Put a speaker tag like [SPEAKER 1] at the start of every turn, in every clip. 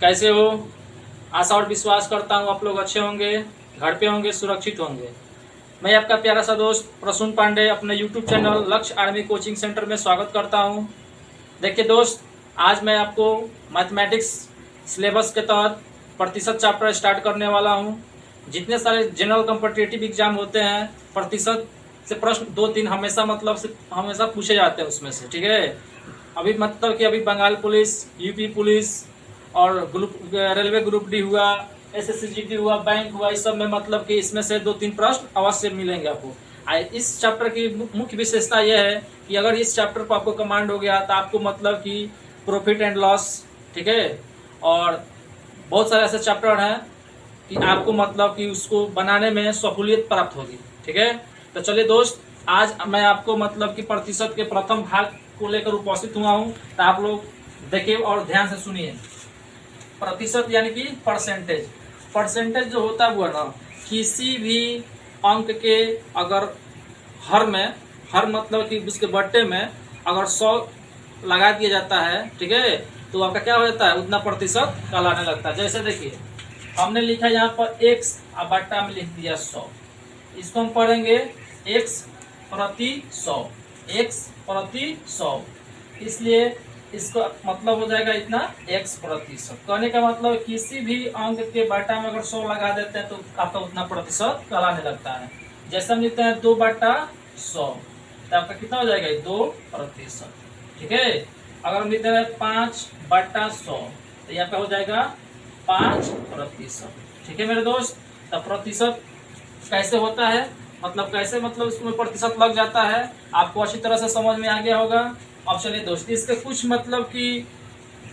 [SPEAKER 1] कैसे हो? आशा और विश्वास करता हूँ आप लोग अच्छे होंगे, घर पे होंगे, सुरक्षित होंगे। मैं आपका प्यारा सा दोस्त प्रसून पांडे अपने YouTube चैनल लक्ष्य आर्मी कोचिंग सेंटर में स्वागत करता हूँ। देखिए दोस्त, आज मैं आपको मैथमेटिक्स सिलेबस के तहत प्रतिशत चैप्टर स्टार्ट करने वाला हूँ। जितने सारे जनरल कॉम्पिटिटिव एग्जाम होते हैं, प्रतिशत से प्रश्न 2-3 हमेशा पूछे जाते हैं उसमें से, ठीक है। अभी मतलब कि अभी बंगाल पुलिस, यूपी पुलिस और रेलवे ग्रुप डी हुआ, SSCGD हुआ, बैंक हुआ, इस सब में मतलब कि इसमें से 2-3 प्रश्न अवश्य मिलेंगे आपको। इस चैप्टर की मुख्य विशेषता यह है कि अगर इस चैप्टर पर आपको कमांड हो गया तो आपको मतलब कि प्रॉफिट एंड लॉस, ठीक है, और बहुत सारे ऐसे चैप्टर हैं कि आपको मतलब कि उसको बनाने में सहूलियत प्राप्त होगी, ठीक है। तो चलिए दोस्त, आज मैं आपको मतलब कि प्रतिशत के प्रथम भाग को लेकर उपस्थित हुआ हूँ, तो आप लोग देखिए और ध्यान से सुनिए। प्रतिशत यानी कि परसेंटेज। परसेंटेज जो होता हुआ ना, किसी भी अंक के अगर हर मतलब कि उसके बट्टे में अगर 100 लगा दिया जाता है, ठीक है, तो आपका क्या हो जाता है, उतना प्रतिशत कहलाने लगता है। जैसे देखिए, हमने लिखा यहाँ पर x और बट्टा में लिख दिया 100। इसको हम पढ़ेंगे x प्रति 100, x प्रति 100। इसलिए इसका मतलब हो जाएगा इतना x प्रतिशत। कहने का मतलब किसी भी अंक के बट्टा में अगर 100 लगा देते हैं तो आपका उतना प्रतिशत कहलाने लगता है। जैसे हम लिखते हैं 2/100, तो आपका कितना हो जाएगा, 2%, ठीक है। अगर हम लिखते हैं 5/100, तो यहाँ पे हो जाएगा 5%, ठीक है मेरे दोस्त। तो प्रतिशत कैसे होता है, मतलब इसमें प्रतिशत लग जाता है, आपको अच्छी तरह से समझ में आ गया होगा। अब चलिए दोस्त, इसके कुछ मतलब कि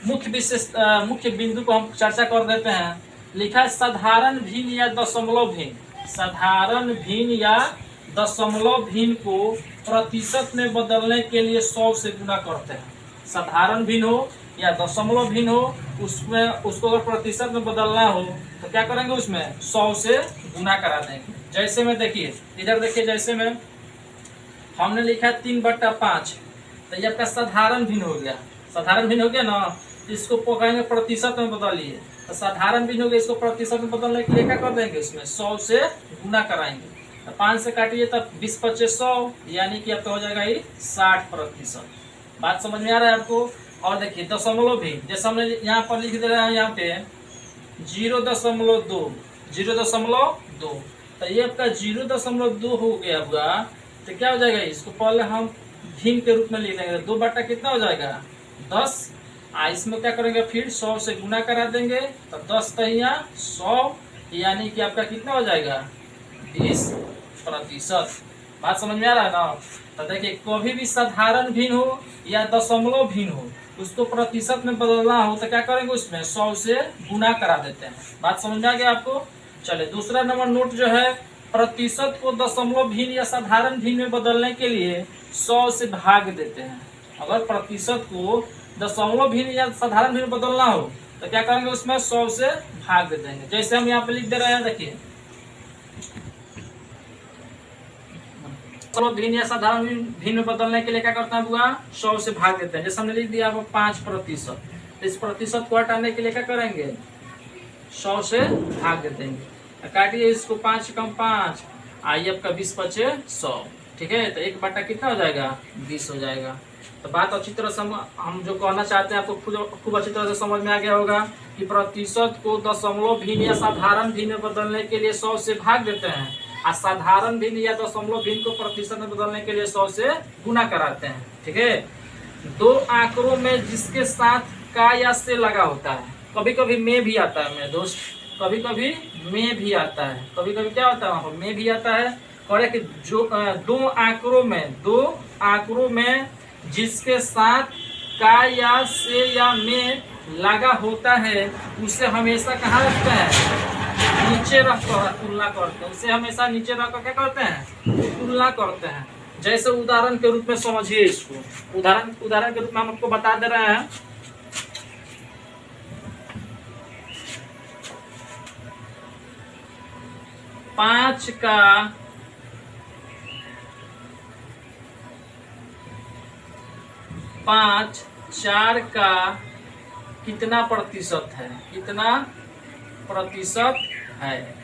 [SPEAKER 1] मुख्य बिंदु को हम चर्चा कर देते हैं। लिखा है साधारण भिन्न या दशमलव भिन्न। साधारण भिन्न या दशमलव भिन्न को प्रतिशत में बदलने के लिए 100 से गुना करते हैं। साधारण भिन्न हो या दशमलव भिन्न हो, उसको अगर प्रतिशत में बदलना हो तो क्या करेंगे, उसमें 100 से गुना करा देंगे। जैसे में देखिए, इधर देखिए, जैसे में हमने लिखा है 3/5, तो ये आपका साधारण भिन्न हो गया। साधारण भिन्न हो गया ना, इसको कहेंगे प्रतिशत में बदलिए। तो साधारण भिन्न हो गया, इसको प्रतिशत में बदलने के लिए क्या कर देंगे, इसमें 100 से गुना कराएंगे। तो 5 से काटिए तब 20-25-100, यानी कि आपका हो जाएगा ये 60%। बात समझ में आ रहा है आपको। और देखिए दशमलव भिन्न, जैसे हमने यहाँ पर लिख दे रहे हैं, यहाँ पे 0.2, 0.2, तो ये आपका 0.2 हो गया हुआ। तो क्या हो जाएगा, इसको पहले हम भिन्न के रूप में लिख देंगे। 2 बट्टा कितना हो जाएगा, 10। इसमें क्या करेंगे, फिर 100 से गुना करा देंगे, तो 10 तहिया 100, यानी कि आपका कितना हो जाएगा, 20%। बात समझ में आ रहा है ना। तो देखिए, कभी भी साधारण भिन्न हो या दशमलव भिन्न हो, उसको प्रतिशत में बदलना हो तो क्या करेंगे, उसमें 100 से गुना करा देते हैं। बात समझ में आ गया आपको। चलिए दूसरा नंबर नोट जो है, प्रतिशत को दशमलव भिन्न या साधारण भिन्न में बदलने के लिए 100 से भाग देते हैं। अगर प्रतिशत को दशमलव भिन्न या साधारण भिन्न बदलना हो तो क्या करेंगे, उसमें 100 से भाग दे देंगे। जैसे हम यहाँ पे लिख दे रहे हैं, देखिए भिन्न या साधारण भिन्न में बदलने के लिए क्या करते हैं बुआ, 100 से भाग देते हैं। जैसे हमने लिख दिया 5%, तो इस प्रतिशत को हटाने के लिए क्या करेंगे, 100 से भाग दे देंगे। काटिए इसको, 5 कम 5, आइए आपका 20-25-100, ठीक है। तो 1/, कितना हो जाएगा, 20 हो जाएगा। तो बात अच्छी तरह से हम जो कहना चाहते हैं आपको खूब अच्छी तरह से समझ में आ गया होगा कि प्रतिशत को दशमलव भिन्न या साधारण भिन्न में बदलने के लिए 100 से भाग देते हैं, और साधारण भिन्न या दशमलव भिन्न को प्रतिशत में बदलने के लिए 100 से गुना कराते हैं, ठीक है। दो आंकड़ों में जिसके साथ का या से लगा होता है, कभी कभी में भी आता है मेरे दोस्त, कभी कभी में भी आता है, कभी कभी क्या होता है, में भी आता है। और कि जो दो आंकड़ों में जिसके साथ का या से या में लगा होता है, उसे हमेशा कहाँ रखते हैं, नीचे रखकर तुलना करते हैं। उसे हमेशा नीचे रखकर क्या करते हैं, तुलना करते हैं। जैसे उदाहरण के रूप में समझिए इसको, उदाहरण के रूप में हम आपको बता दे रहे हैं। 5 का 5, 4 का कितना प्रतिशत है, कितना प्रतिशत है।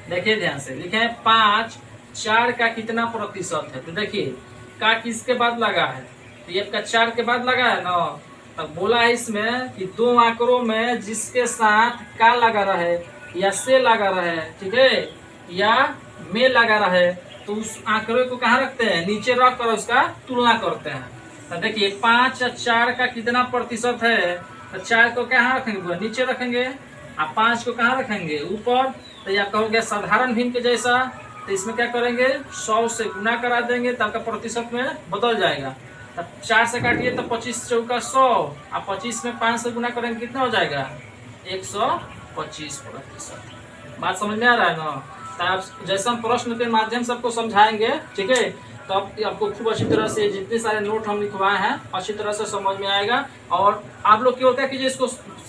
[SPEAKER 1] देखिए ध्यान से लिखे हैं 5, 4 का कितना प्रतिशत है। तो देखिए का किसके बाद लगा है, तो ये आपका 4 के बाद लगा है ना। तब बोला है इसमें कि दो आंकड़ों में जिसके साथ का लगा रहे या से लगा रहे, ठीक है, या में लगा रहे, तो उस आंकड़े को कहाँ रखते हैं, नीचे रख कर उसका तुलना करते हैं। तो देखिए 5 या 4 का कितना प्रतिशत है, तो 4 को कहाँ रखेंगे, नीचे रखेंगे, और 5 को कहाँ रखेंगे, ऊपर। तो यह कहोगे साधारण भिन्न के जैसा, तो इसमें क्या करेंगे 100 से गुना करा देंगे, तब का प्रतिशत में बदल जाएगा। तब 4 से काटिए तो 25 चौका 100, और 25 में 5 से गुना करेंगे कितना हो जाएगा, 125%। बात समझ में आ रहा है ना। तो आप जैसे हम प्रश्न के माध्यम से आपको समझाएंगे, ठीक है, तो आपको खूब अच्छी तरह से जितने सारे नोट हम लिखवाए हैं अच्छी तरह से समझ में आएगा। और आप लोग क्या होता है कि इसको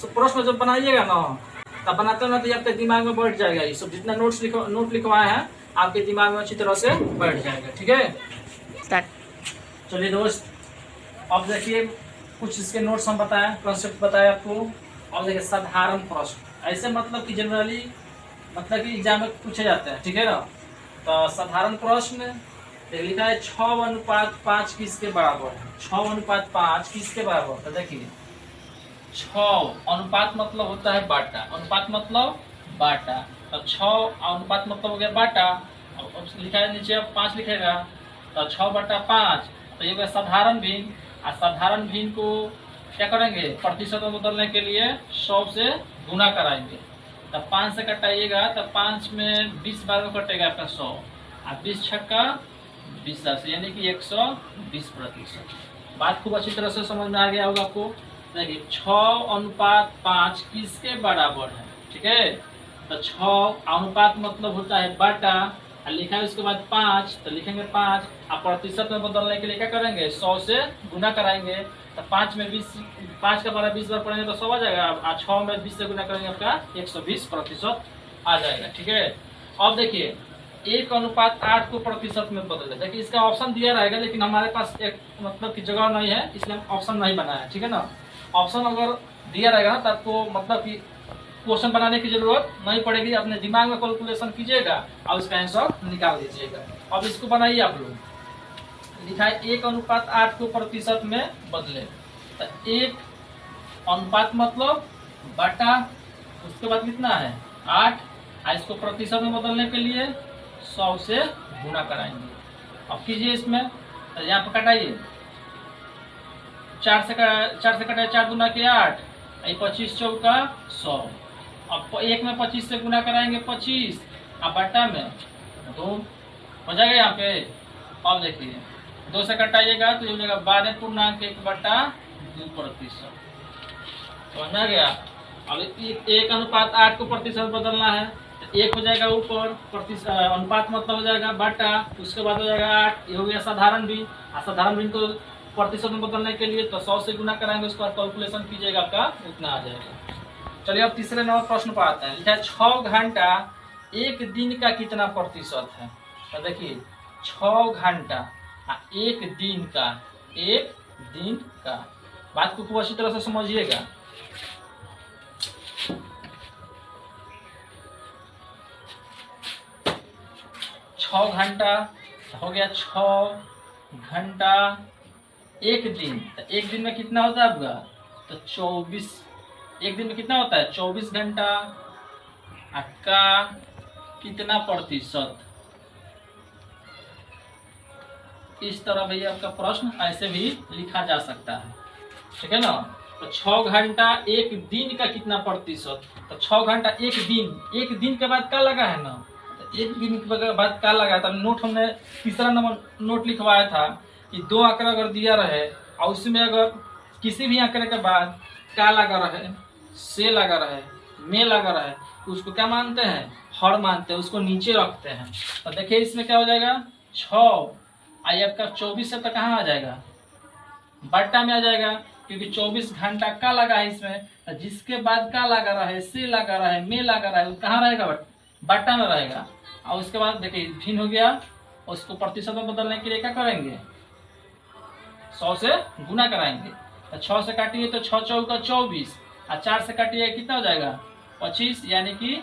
[SPEAKER 1] प्रश्न जब बनाइएगा ना, तब बनाते ना तो आपके दिमाग में बैठ जाएगा। ये सब जितना नोट लिखवाए हैं आपके दिमाग में अच्छी तरह से बैठ जाएगा, ठीक है। चलिए दोस्त, अब देखिए कुछ इसके नोट्स हम बताएं, कॉन्सेप्ट बताए आपको। अब देखिए साधारण प्रश्न, ऐसे मतलब कि जनरली मतलब कि एग्जाम में पूछे जाते हैं, ठीक है ना। तो साधारण प्रश्न लिखा है 6:5 किसके बराबर है, 6:5 किसके बराबर। तो देखिए 6 अनुपात मतलब होता है बाटा, अनुपात मतलब बाटा। तो 6 अनुपात मतलब हो गया बाटा। अब लिखा है नीचे 5 लिखेगा, तो 6/5। तो ये साधारण भिन्न, और साधारण भिन्न को क्या करेंगे, प्रतिशत में बदलने के लिए 100 से गुना कराएंगे। तब 5 से कटाइएगा, तब 5 में 20 बार में कटेगा आपका 100, और 20 छक्का 20, यानी कि 120%। बात खूब अच्छी तरह से समझ में आ गया होगा आपको। देखिए 6:5 किसके बराबर है, ठीक है। तो 6 अनुपात मतलब होता है बाटा, और लिखा है उसके बाद 5, तो लिखेंगे 5, और प्रतिशत में बदलने के लिए क्या करेंगे, 100 से गुना कराएंगे। तो 5 में 20, 5 का बार 20 बार पढ़ेंगे तो 100 आ जाएगा, और 6 में 20 से गुना करेंगे आपका 120% आ जाएगा, ठीक है। अब देखिए 1:8 को प्रतिशत में बदल, देखिए इसका ऑप्शन दिया रहेगा, लेकिन हमारे पास एक मतलब की जगह नहीं है, इसलिए हम ऑप्शन नहीं बनाया, ठीक है ना। ऑप्शन अगर दिया रहेगा ना, तो आपको मतलब कि क्वेश्चन बनाने की जरूरत नहीं पड़ेगी, अपने दिमाग में कैलकुलेशन कीजिएगा और उसका आंसर निकाल दीजिएगा। अब इसको बनाइए आप लोग। लिखा है 1:8 को प्रतिशत में बदले, तो 1 अनुपात मतलब बटा, उसके बाद कितना है 8, और इसको प्रतिशत में बदलने के लिए 100 से गुना कराएंगे। अब कीजिए इसमें, तो यहाँ पर कटाइए, 4 से कटाइए, 4 दूना के 8, 25 चौका 100। अब 1 में 25 से गुना कराएंगे 25, अब बटा में 2 हो जाएगा यहाँ पे। अब देखिए 2 से कटाइएगा तो ये हो जाएगा 12.1/2%। समझ में आ गया। अब 1:8 को प्रतिशत बदलना है, तो 1 हो जाएगा ऊपर, प्रतिशत अनुपात मतलब हो जाएगा बाटा, उसके बाद हो जाएगा 8, ये हो गया साधारण भी। साधारण भी को प्रतिशत में बदलने के लिए तो 100 से गुना कराएंगे, उसके बाद कैलकुलेशन कीजिएगा, आपका उतना आ जाएगा। चलिए अब तीसरे नंबर प्रश्न पर आते हैं। लिखा है 6 घंटा एक दिन का कितना प्रतिशत है। तो देखिए 6 घंटा एक दिन का, एक दिन का। बात को खूब अच्छी तरह से समझिएगा। छः घंटा हो गया, 6 घंटा एक दिन, तो एक दिन में कितना होता है आपका, तो 24। एक दिन में कितना होता है 24 घंटा का कितना प्रतिशत। इस तरह भैया आपका प्रश्न ऐसे भी लिखा जा सकता है, ठीक है ना। तो 6 घंटा एक दिन का कितना प्रतिशत, तो 6 घंटा एक दिन के बाद क्या लगा है ना, तो एक दिन के बाद क्या लगा था। नोट हमने तीसरा नंबर नोट लिखवाया था कि 2 आंकड़ा अगर दिया रहे और उसमें अगर किसी भी आंकड़े के बाद क्या लगा रहे, से लगा रहे, में लगा रहे, तो उसको क्या मानते हैं, हर मानते हैं, उसको नीचे रखते हैं। तो देखिए इसमें क्या हो जाएगा 6 आई आपका 24 से तो कहाँ आ जाएगा, बट्टा में आ जाएगा, क्योंकि 24 घंटा का लगा है इसमें, तो जिसके बाद का लगा रहा है, से लगा रहा है, में लगा रहा है, कहाँ रहेगा, बट्टा में रहेगा। और उसके बाद देखिए भिन्न हो गया, उसको प्रतिशत में बदलने के लिए क्या करेंगे, 100 से गुना कराएंगे। तो 6 से काटिए तो 6 चौका 24, और 4 से काटिए कितना हो जाएगा 25, यानी कि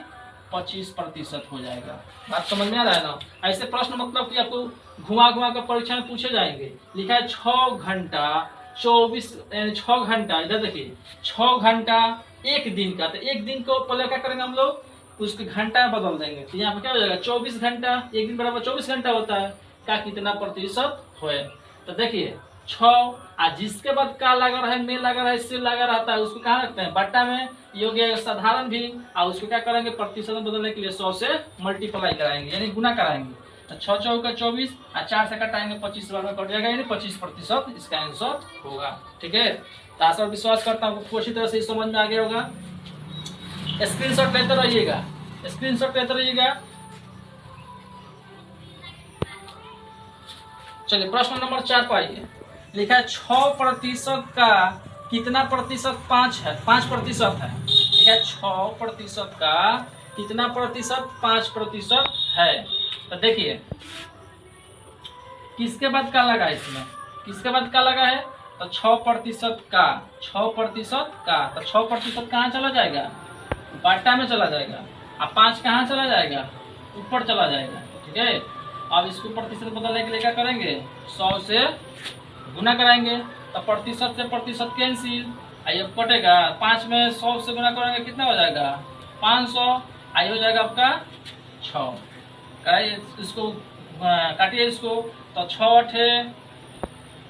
[SPEAKER 1] 25% हो जाएगा। बात समझ में आ रहा है ना। ऐसे प्रश्न मतलब कि आपको घुमा घुमा कर परीक्षा में पूछे जाएंगे। लिखा है 6 घंटा 24, 6 घंटा, इधर देखिए 6 घंटा एक दिन का, तो एक दिन को पहले क्या करेंगे हम लोग, उसके घंटा बदल देंगे। तो यहाँ पे क्या हो जाएगा 24 घंटा, एक दिन बराबर 24 घंटा होता है, का कितना प्रतिशत है। तो देखिए 6, आज जिसके बाद का लगा रहा है, में लगा रहा है, से लगा रहता है, उसको कहाँ रखते हैं बट्टा में। ये हो गया साधारण भी, और उसको क्या करेंगे प्रतिशत में बदलने के लिए 100 से मल्टीप्लाई कराएंगे, यानी गुना कराएंगे। तो 6 चौका 24 और 4 से कटाएंगे 25 बार में कट जाएगा, यानी 25% इसका आंसर होगा। ठीक है, तो आशा और विश्वास करता हूँ अच्छी तरह से समझ में आ गया होगा। स्क्रीनशॉट लेते रहिएगा, स्क्रीनशॉट लेते रहिएगा। चलिए प्रश्न नंबर 4 पर आइए। लिखा है 6% का कितना प्रतिशत 5 है, 5% है। लिखा है 6% का कितना प्रतिशत 5% है। तो देखिए किसके बाद का लगा है, इसमें किसके बाद का लगा है, तो 6% का, 6% का, तो 6% कहाँ चला जाएगा, बाटा में चला जाएगा, और 5 कहाँ चला जाएगा, ऊपर चला जाएगा। ठीक है, अब इसको प्रतिशत बदलने के लिए क्या करेंगे, 100 से गुना कराएंगे, तो प्रतिशत से प्रतिशत कैंसिल, आइए कटेगा, 5 में 100 से गुना करेंगे कितना हो जाएगा 500, आई हो जाएगा आपका 6। इसको काटिए इसको, तो 6 ×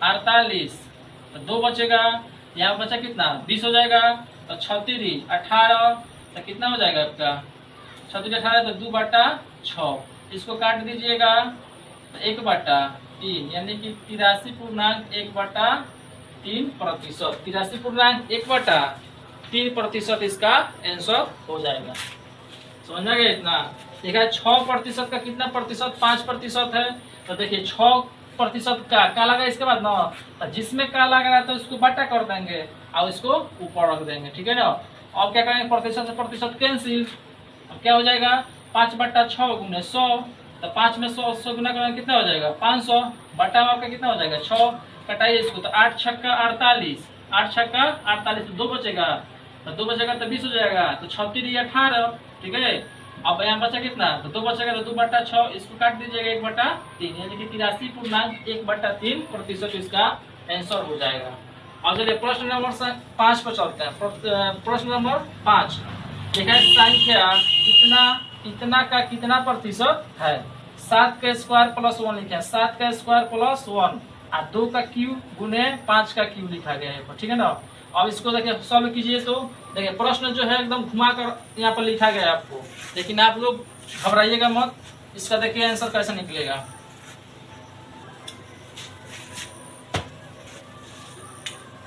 [SPEAKER 1] 48, तो 2 बचेगा, यहाँ बचा कितना 20 हो जाएगा, तो 36 18, तो कितना हो जाएगा आपका 36 18, तो 2/6, इसको काट दीजिएगा, तो 1/3, यानी कि 83.1/3%, 83.1/3% इसका आंसर हो जाएगा। समझ में गया इतना। देखा 6% का कितना प्रतिशत 5% है। तो देखिए 6% का लगा इसके बाद ना, तो जिसमें का लगा रहा है तो उसको बटा कर देंगे और इसको ऊपर रख देंगे। ठीक है ना। अब क्या करेंगे, प्रतिशत से प्रतिशत कैंसिल, अब क्या हो जाएगा 5/6 गुने 100, तो 5 में 100 गुना करेंगे कितना हो जाएगा 500, बटा में आपका कितना हो जाएगा 6, कटाइए इसको, तो 8 छक्का 48, 8 छक्का 48, तो 2 बचेगा, तो 2 बचेगा तो 20 हो जाएगा, तो 36 18। ठीक है, अब यहाँ बचा कितना, तो 2 बचेगा, तो 2/6, इसको काट दीजिएगा 1/3, यानी कि 83.1/3% इसका आंसर हो जाएगा। और चलिए प्रश्न नंबर 5 पर चलते हैं। प्रश्न नंबर 5 देखा है, संख्या इतना का कितना प्रतिशत है। 7 का स्क्वायर प्लस 1 लिखा है, 7 का स्क्वायर प्लस 1, और 2 का क्यूब गुने 5 का क्यूब लिखा गया है। ठीक है ना। अब इसको देखिए सॉल्व कीजिए, तो देखिए प्रश्न जो है एकदम घुमा कर यहाँ पर लिखा गया है आपको, लेकिन आप लोग घबराइएगा मत, इसका देखिए आंसर कैसे निकलेगा।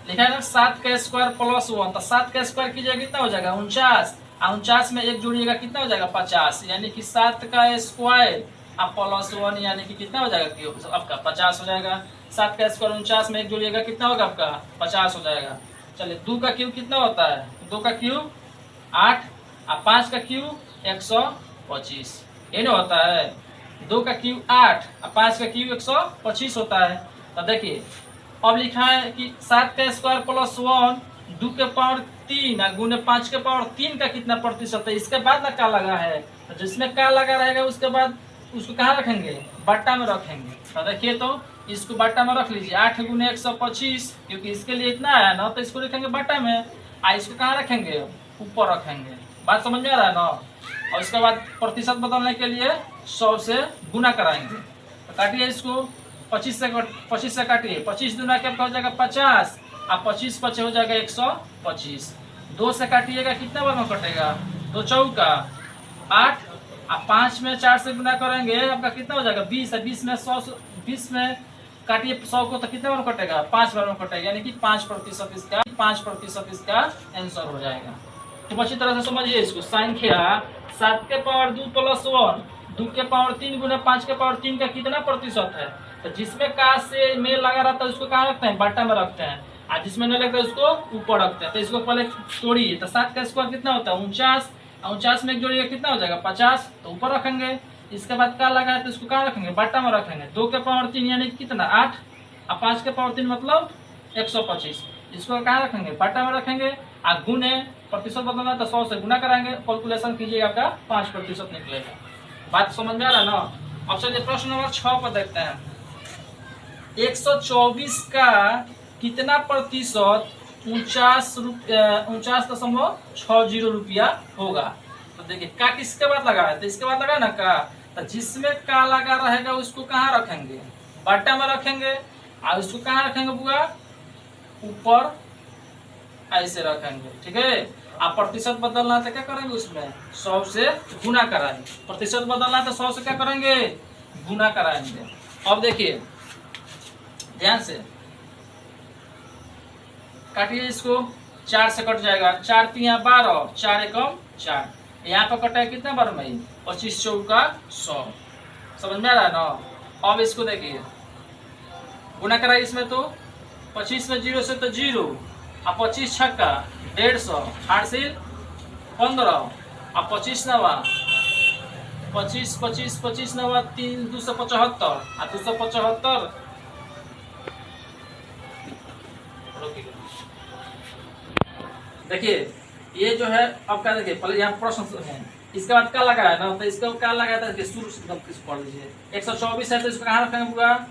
[SPEAKER 1] लिखा है ना 7 का स्क्वायर प्लस 1, तो 7 का स्क्वायर कीजिएगा कितना हो जाएगा 49, और 49 में 1 जोड़िएगा कितना हो जाएगा 50, यानी कि 7 का स्क्वायर अब प्लस 1, यानी कि कितना हो जाएगा क्यूब आपका 50 हो जाएगा। 7 का स्क्वायर 49 में 1 जोड़िएगा कितना होगा आपका 50 हो जाएगा। चलिए 2 का क्यूब कितना होता है, 2 का क्यूब 8, और 5 का क्यूब 125, ये नहीं होता है। 2 का क्यूब 8 और 5 का क्यूब 125 होता है। तो देखिए अब लिखा है कि 7 का स्क्वायर प्लस 1, 2 के पावर 3 और गुने 5 के पावर 3 का कितना प्रतिशत है। इसके बाद ना का लगा है, तो जिसमें का लगा रहेगा उसके बाद उसको कहाँ रखेंगे, बट्टा में रखेंगे। तो देखिए तो इसको बट्टा में रख लीजिए, 8 गुने 125, क्योंकि इसके लिए इतना है ना, तो इसको रखेंगे बट्टा में, और इसको कहाँ रखेंगे, ऊपर रखेंगे। बात समझ में आ रहा है ना। और उसके बाद प्रतिशत बदलने के लिए 100 से गुना कराएंगे। तो काटिए इसको, 25 से काटिए, 25 गुना क्या हो जाएगा 50, और 25 बचे हो जाएगा 125। 2 से काटिएगा कितना बार में कटेगा, 2 चौका 8, और 5 में 4 से गुना करेंगे आपका कितना हो जाएगा 20, और 20 में 100, 20 में काटिए 100 को, तो कितना बार कटेगा 5 बार में कटेगा, यानी कि 5% इसका आंसर हो जाएगा। तो अच्छी तरह से समझिए इसको। संख्या 7 के पावर 2 प्लस 1, 2 के पावर 3 गुना 5 के पावर 3 का कितना प्रतिशत है। तो जिसमें का से मेल लगा रहता है उसको कहाँ रखते हैं, बट्टा में रखते हैं, और जिसमें नहीं लगता है उसको ऊपर रखते हैं। तो इसको पहले तोड़िए, तो 7 का स्क्वायर कितना होता है 49, 49 में एक जोड़िएगा कितना हो जाएगा 50, तो ऊपर रखेंगे। इसके बाद का लगा है तो इसको कहाँ रखेंगे, बट्टा में रखेंगे। 2 के पावर 3 यानी कितना 8, और 5 के पावर 3 मतलब 125, इसको कहाँ रखेंगे, बट्टा में रखेंगे। और गुने प्रतिशत बदलना है तो 100 से गुना कराएंगे, कैलकुलेशन कीजिएगा, आपका 5% निकलेगा। बात समझ में आ रहा है ना। अब चलिए प्रश्न नंबर 6 पर देखते हैं। 124 का कितना प्रतिशत 49.60 रुपया होगा। तो देखिए का किसके बाद लगा है, तो इसके बाद लगा ना का, तो जिसमें का लगा रहेगा उसको कहाँ रखेंगे, बाटा में रखेंगे, और उसको कहाँ रखेंगे बुआ, ऊपर ऐसे रखेंगे, ठीक है। आप प्रतिशत बदलना तो क्या करेंगे, उसमें 100 से गुना कराएंगे। प्रतिशत बदलना तो 100 से क्या करेंगे, गुना कराएंगे। अब देखिए ध्यान से काटिए इसको, 4 से कट जाएगा, 4 तिया 12, 4 एकम 4, यहाँ पर कटा है कितना बार में, 25 चौका 100। समझ में आ रहा है ना। अब इसको देखिए गुना कराइए इसमें, तो 25 में 0 से तो 0, और 25 छक्का 150, 8 से 15, और 25 नवा 25 25 25 नवा 3 275, और 275 देखिए ये जो है अब क्या, देखिए पहले यहाँ प्रश्न है, इसके बाद क्या लगा है ना, तो इसका क्या लगा था, शुरू से एकदम किस पढ़ लीजिए। 124 है तो इसको कहाँ रखेंगे पूरा,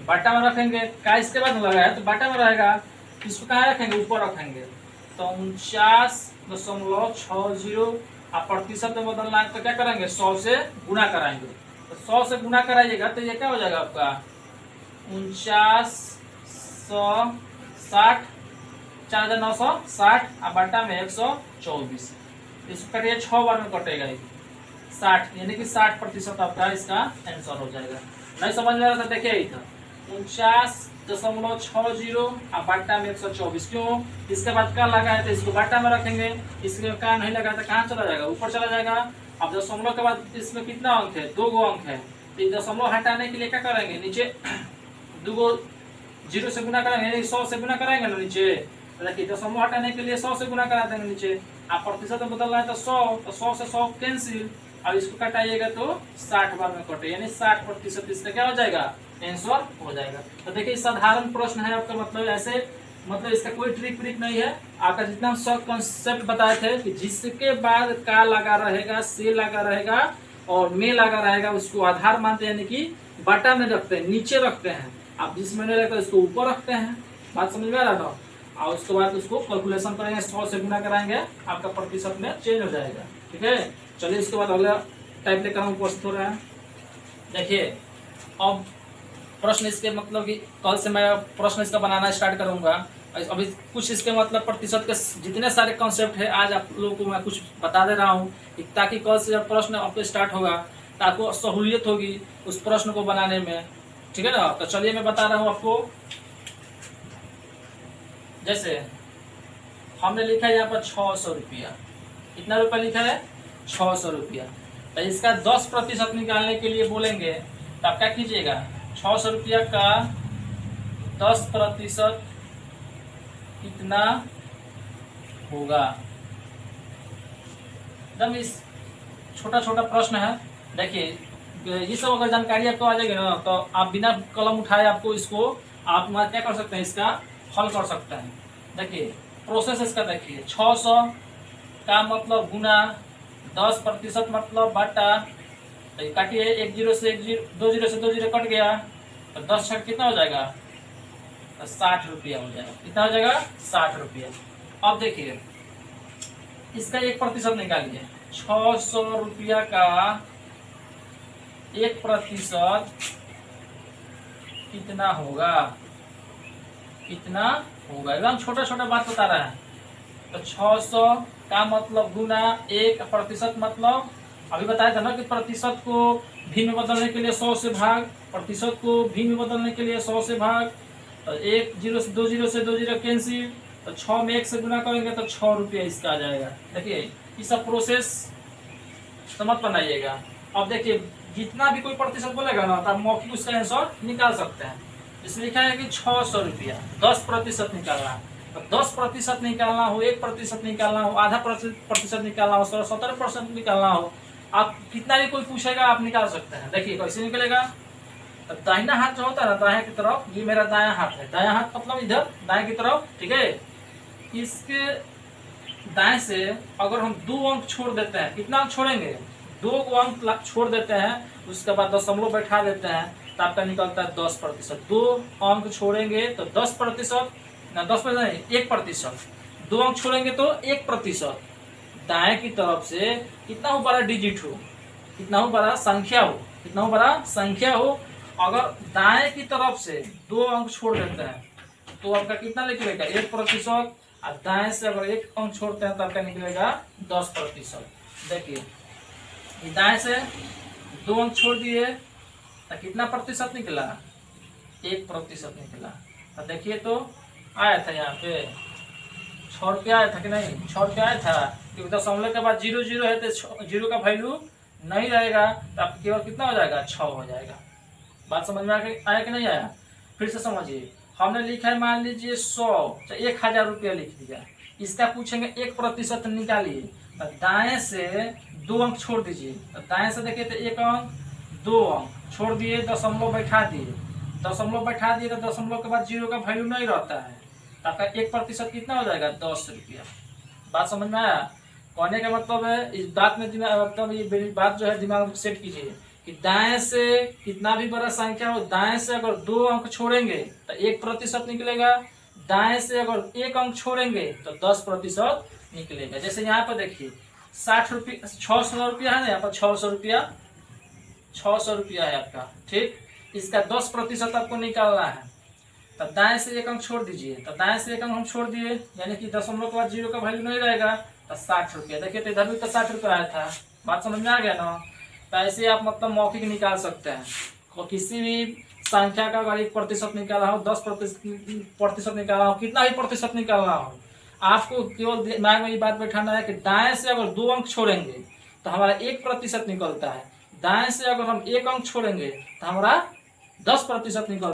[SPEAKER 1] बाटा में रखेंगे, का इसके बाद लगा है तो बाटा में रहेगा, इसको कहाँ रखेंगे, ऊपर रखेंगे। तो 49.60, और प्रतिशत में बदलना है तो क्या करेंगे, 100 से गुना कराएंगे। तो 100 से गुना कराइएगा तो ये क्या हो जाएगा आपका 4960, 4960, और बाटा में 124, इसको कटिए 6 बार में कटेगा 60, यानी कि 60% आपका इसका आंसर हो जाएगा। नहीं समझ में आ रहा था, देखिए यही था 49.60 और बाटा में 124। क्यों, इसके बाद का लगा है तो इसको बाटा में रखेंगे, इसके का नहीं लगा तो कहाँ चला जाएगा, ऊपर चला जाएगा। अब दशमलव के बाद इसमें कितना अंक है, 2 गो अंक है, तो दशमलव हटाने के लिए क्या करेंगे, नीचे 2 गो 0 से गुना करेंगे, 100 से गुना कराएंगे ना नीचे, देखिए दशमलव हटाने के लिए 100 से गुना करा देंगे नीचे। आप प्रतिशत में बदलना है तो 100, तो 100 से 100 कैंसिल, और इसको कटाइएगा तो 60 बार में कटे, यानी 60% इसका क्या हो जाएगा, आंसर हो जाएगा। तो देखिए साधारण प्रश्न है आपका, मतलब ऐसे, मतलब इसका कोई ट्रिक व्रिक नहीं है। आपका जितना हम सब कॉन्सेप्ट बताए थे कि जिसके बाद का लगा रहेगा, से लगा रहेगा और में लगा रहेगा, उसको आधार मानते हैं, यानी कि बाटा में रखते हैं, नीचे रखते हैं। आप जिसमें नहीं रखते उसको ऊपर रखते हैं। बात समझ में आ रहा था। और उसके बाद उसको कैलकुलेशन करेंगे, 100 से गुना कराएंगे, आपका प्रतिशत में चेंज हो जाएगा, ठीक है। चलिए इसके बाद अगला टाइप लेकर हम उपस्थित हो रहे हैं। देखिए अब प्रश्न इसके मतलब कि कल से मैं प्रश्न इसका बनाना स्टार्ट करूंगा। अभी कुछ इसके मतलब प्रतिशत के जितने सारे कॉन्सेप्ट है आज आप लोगों को मैं कुछ बता दे रहा हूँ, ताकि कल से जब प्रश्न आपको स्टार्ट होगा तो आपको सहूलियत होगी उस प्रश्न को बनाने में, ठीक है ना। तो चलिए मैं बता रहा हूँ आपको। जैसे हमने लिखा है यहाँ पर 600 रुपया, कितना रुपया लिखा है, 600 रुपया। तो इसका 10% निकालने के लिए बोलेंगे तो आप क्या कीजिएगा, 600 रुपया का 10% कितना होगा। एकदम इस छोटा छोटा प्रश्न है। देखिए ये सब अगर जानकारी आपको आ जाएगी ना, तो आप बिना कलम उठाए आपको इसको आप क्या कर सकते हैं, इसका हल कर सकते हैं। देखिए प्रोसेस इसका देखिए, 600 का मतलब गुना, 10% मतलब बाटा, तो काटिए, 1 0 से 1 0, 2 0 से 2 0 कट गया, तो 10 छक कितना हो जाएगा, तो 60 रुपया हो जाएगा। कितना हो जाएगा, 60 रुपया। अब देखिए इसका 1% निकालिए, 600 रुपया का 1% कितना होगा, कितना होगा, एकदम छोटा छोटा बात बता रहा है। तो 600 का मतलब गुना, 1% मतलब अभी बताया था ना कि प्रतिशत को भी में बदलने के लिए 100 से भाग, प्रतिशत को भी में बदलने के लिए 100 से भाग, तो 1 0 से 2 0 से 2 0 कैंसिल, तो 6 में 1 से गुना करेंगे तो 6 रुपया इसका आ जाएगा। देखिए ये सब प्रोसेस समझ बनाइएगा। अब देखिए जितना भी कोई प्रतिशत बोलेगा ना, तो आप मौखिक उसका आंसर निकाल सकते हैं। इसमें लिखा है कि 600 रुपया 10% निकालना है, तो 10% निकालना हो, 1% निकालना हो, आधा प्रतिशत निकालना हो, 70% निकालना हो, आप कितना भी कोई पूछेगा आप निकाल सकते हैं। देखिए कैसे निकलेगा, तो दाहिना हाथ जो होता है ना, दाएं की तरफ, ये मेरा दायां हाथ है, दायां हाथ मतलब इधर दाएं की तरफ, ठीक है। इसके दाएं से अगर हम 2 अंक छोड़ देते हैं, कितना अंक छोड़ेंगे, 2 अंक छोड़ देते हैं, उसके बाद दशमलव बैठा देते हैं, तो आपका निकलता है 10%। 2 अंक छोड़ेंगे तो 10%, ना 10% नहीं, 1%। 2 अंक छोड़ेंगे तो 1%। दाएं की तरफ से कितना हो बड़ा डिजिट हो, कितना हो बड़ा संख्या हो, कितना हो बड़ा संख्या हो, अगर दाएं की तरफ से 2 अंक छोड़ देते हैं तो आपका कितना निकलेगा, 1%। और दाएं से अगर 1 अंक छोड़ते हैं तो आपका निकलेगा 10%। देखिए दाएं से 2 अंक छोड़ दिए तो कितना प्रतिशत निकला, 1% निकला। तो देखिए तो आया था यहाँ पे छोड़ के आया था कि नहीं, छोड़ के आया था, क्योंकि दशमलव के बाद 0 0 है तो 0 का वैल्यू नहीं रहेगा, तो आप केवल कितना हो जाएगा, 6 हो जाएगा। बात समझ में आया कि नहीं आया, फिर से समझिए। हमने लिखा है मान लीजिए 100, 1000 रुपया लिख दिया, इसका पूछेंगे 1% निकालिए, तो दाएं से 2 अंक छोड़ दीजिए। तो दाएं से देखिए तो 1 अंक, 2 अंक छोड़ दिए, दशमलव बैठा दिए, दशमलव बैठा दिए तो दशमलव के बाद 0 का वैल्यू नहीं रहता है, तो आपका 1% कितना हो जाएगा, 10 रुपया। बात समझ में आया। कहने का मतलब है इस बात में मतलब ये बात जो है दिमाग में सेट कीजिए कि दाएं से कितना भी बड़ा संख्या हो, दाएं से अगर 2 अंक छोड़ेंगे तो 1% निकलेगा, दाएं से अगर 1 अंक छोड़ेंगे तो 10% निकलेगा। जैसे यहाँ पर देखिए 60 रुपया, 600 रुपया है ना, यहाँ पर 600 रुपया, 600 रुपया है आपका, ठीक। इसका 10% आपको निकालना है, तो दाएं से 1 अंक छोड़ दीजिए, तो दाएं से 1 अंक हम छोड़ दिए, यानी कि दशमलव के बाद 0 का वैल्यू नहीं रहेगा, तो 60 रुपया। देखिए तो इधर भी तो 60 रुपया आया था। बात समझ में आ गया ना। तो ऐसे आप मतलब मौखिक निकाल सकते हैं। किसी भी संख्या का अगर 1% निकाला हो, 10% निकाला हो, कितना ही प्रतिशत निकालना हो, आपको केवल दिमाग में ये बात बैठाना है कि दाएं से अगर 2 अंक छोड़ेंगे तो हमारा 1% निकलता है, दाएं से अगर हम 1 अंक छोड़ेंगे तो हमारा 10% निकलता है।